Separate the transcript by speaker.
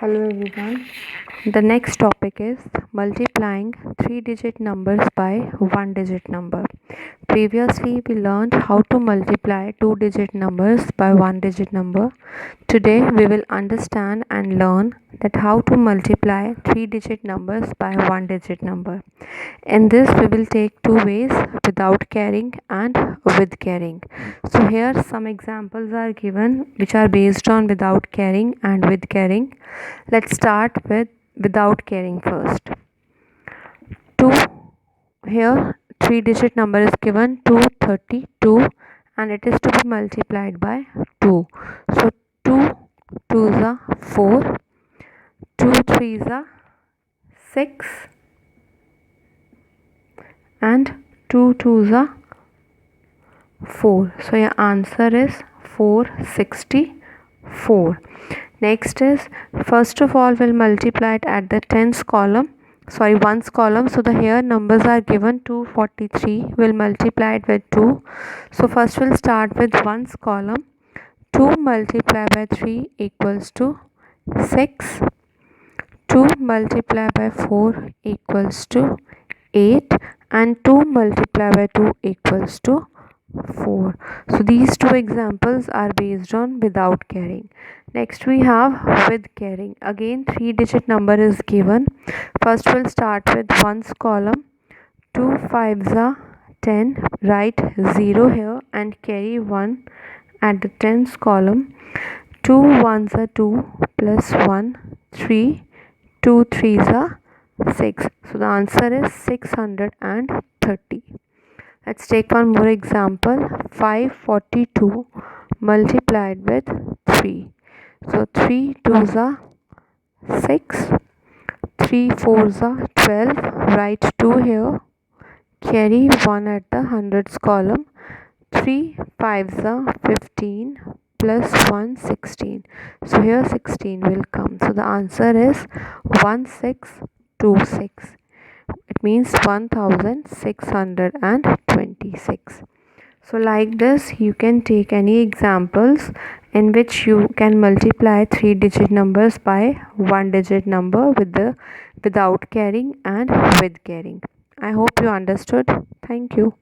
Speaker 1: Hello everyone. The next topic is multiplying 3-digit numbers by 1-digit number. Previously we learned how to multiply 2-digit numbers by 1-digit number. Today we will understand and learn that how to multiply 3-digit numbers by 1-digit number. In this we will take two ways, without carrying and with carrying. So here some examples are given which are based on without carrying and with carrying. Let's start with without carrying first. 2, here 3-digit number is given 232 and it is to be multiplied by 2. So 2 2s are 4, 2 3s are 6 and 2 2s are 4. So your answer is 464. Next is, first of all we'll multiply it at the ones column. So the here numbers are given 243. We'll multiply it with 2. So first we'll start with ones column. 2 multiplied by 3 equals to 6. 2 multiplied by 4 equals to 8 and 2 multiplied by 2 equals to 4. So these two examples are based on without carrying. Next we have with carrying. Again 3-digit number is given. First we'll start with ones column. 2 5s are 10. Write 0 here and carry 1 at the tens column. 2 1s are 2 plus 1 3. 2 3s are 6. So the answer is 630. Let's take one more example. 542 multiplied with 3. So 3 2s are 6. 3 4s are 12. Write 2 here. Carry 1 at the hundreds column. 3 5s are 15 plus 1 16. So here 16 will come. So the answer is 1626. It means 1626. So like this you can take any examples in which you can multiply 3-digit numbers by 1-digit number without carrying and with carrying. I hope you understood. Thank you.